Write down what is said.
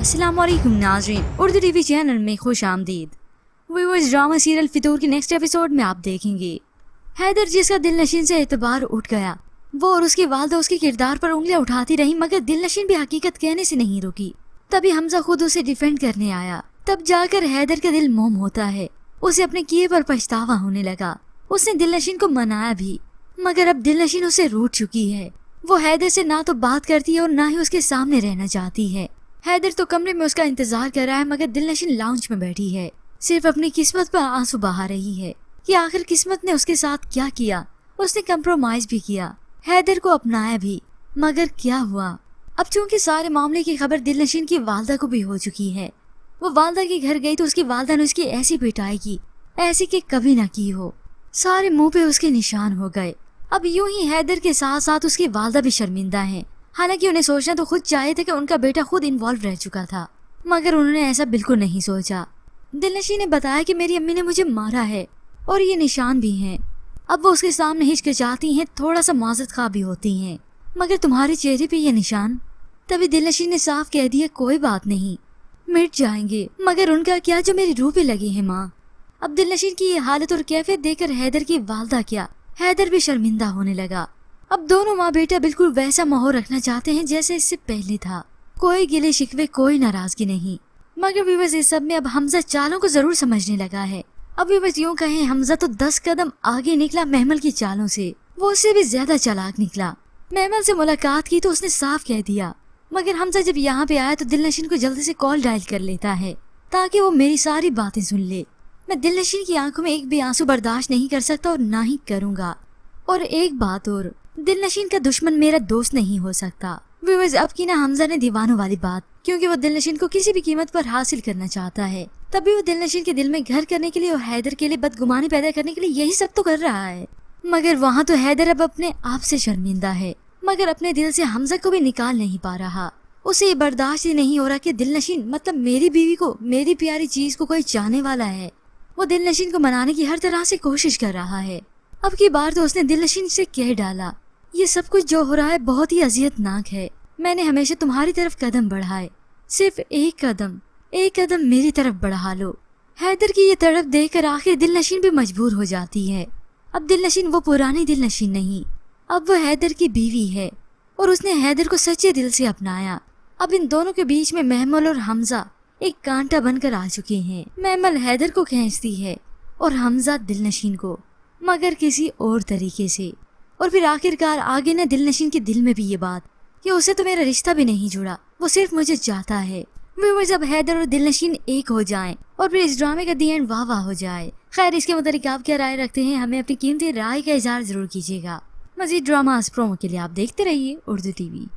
अस्सलाम वालेकुम नाज़रीन, उर्दू टीवी चैनल में खुश आमदीद। व्यूअर्स, ड्रामा सीरियल फितूर के नेक्स्ट एपिसोड में आप देखेंगे हैदर जिसका दिलनशीन से एतबार उठ गया, वो और उसकी वालदा उसके किरदार पर उंगलियां उठाती रही, मगर दिलनशीन भी हकीकत कहने से नहीं रुकी। तभी हमजा खुद उसे डिफेंड करने आया। तब जाकर हैदर का दिल मोम होता है, उसे अपने किए पर पछतावा होने लगा। उसने दिलनशीन को मनाया भी, मगर अब दिलनशीन उसे रूठ चुकी है। वो हैदर से ना तो बात करती है और ना ही उसके सामने रहना चाहती है। हैदर तो कमरे में उसका इंतजार कर रहा है, मगर दिलनशीन लाउंज में बैठी है, सिर्फ अपनी किस्मत पर आंसू बहा रही है कि आखिर किस्मत ने उसके साथ क्या किया। उसने कंप्रोमाइज भी किया, हैदर को अपनाया भी, मगर क्या हुआ? अब चूंकि सारे मामले की खबर दिलनशीन की वालदा को भी हो चुकी है। वो वालदा के घर गई तो उसकी वालदा ने उसकी ऐसी पिटाई की, ऐसी कि कभी ना की हो। सारे मुंह पे उसके निशान हो गए। अब यूं ही हैदर के साथ साथ उसकी वालदा भी शर्मिंदा है। हालांकि उन्हें सोचना तो खुद चाहिए था कि उनका बेटा खुद इन्वॉल्व रह चुका था, मगर उन्होंने ऐसा बिल्कुल नहीं सोचा। दिलनशीन ने बताया कि मेरी अम्मी ने मुझे मारा है और ये निशान भी हैं। अब वो उसके सामने हिचकिचाती हैं, थोड़ा सा माजरत खा भी होती हैं, मगर तुम्हारे चेहरे पे ये निशान। तभी दिलनशीन ने साफ कह दिया, कोई बात नहीं, मिट जाएंगे, मगर उनका क्या जो मेरी रूह पे लगी है माँ। अब दिलनशीन की ये हालत और कैफियत देखकर हैदर की वालदा क्या, हैदर भी शर्मिंदा होने लगा। अब दोनों माँ बेटा बिल्कुल वैसा माहौल रखना चाहते हैं जैसे इससे पहले था। कोई गिले शिकवे, कोई नाराजगी नहीं। मगर व्यूअर्स, इस सब में अब हमजा चालों को जरूर समझने लगा है। अब व्यूअर्स, यूं कहें हमजा तो 10 कदम आगे निकला महमल की चालों से। वो उससे भी ज्यादा चालाक निकला। महमल से मुलाकात की तो उसने साफ कह दिया, मगर हमजा जब यहाँ पे आया तो दिलनशीन को जल्दी से कॉल डायल कर लेता है ताकि वो मेरी सारी बातें सुन ले। मैं दिलनशीन की आंखों में एक भी आंसू बर्दाश्त नहीं कर सकता और ना ही करूंगा। और एक बात और, दिलनशीन का दुश्मन मेरा दोस्त नहीं हो सकता। व्यूअर्स, अब की ना हमजा ने दीवानों वाली बात, क्योंकि वो दिलनशीन को किसी भी कीमत पर हासिल करना चाहता है। तभी वो दिलनशीन के दिल में घर करने के लिए और हैदर के लिए बदगुमानी पैदा करने के लिए यही सब तो कर रहा है। मगर वहाँ तो हैदर अब अपने आप से शर्मिंदा है, मगर अपने दिल से हमजा को भी निकाल नहीं पा रहा। उसे ये बर्दाश्त ही नहीं हो रहा कि दिलनशीन मतलब मेरी बीवी को, मेरी प्यारी चीज को कोई चाहने वाला है। वो दिलनशीन को मनाने की हर तरह से कोशिश कर रहा है। अब की बार तो उसने दिलनशीन से कह डाला, ये सब कुछ जो हो रहा है बहुत ही अजियतनाक है। मैंने हमेशा तुम्हारी तरफ कदम बढ़ाए, सिर्फ एक कदम मेरी तरफ बढ़ा लो। हैदर की ये तड़प देखकर आखिर दिलनशीन भी मजबूर हो जाती है। अब दिलनशीन वो पुरानी दिलनशीन नहीं, अब वो हैदर की बीवी है और उसने हैदर को सच्चे दिल से अपनाया। अब इन दोनों के बीच में महमल और हमजा एक कांटा बनकर आ चुके हैं। महमल हैदर को खींचती है और हमजा दिलनशीन को, मगर किसी और तरीके से। और फिर आखिरकार आगे न दिलनशीन के दिल में भी ये बात कि उसे तो मेरा रिश्ता भी नहीं जुड़ा, वो सिर्फ मुझे चाहता है। व्यूअर्स, अब हैदर और दिलनशीन एक हो जाएं और फिर इस ड्रामे का दी एंड वाह वाह हो जाए। खैर, इसके मुताबिक आप क्या राय रखते हैं, हमें अपनी कीमती राय का इजहार जरूर कीजिएगा। मजीद ड्रामास प्रोमो के लिए आप देखते रहिए उर्दू टीवी।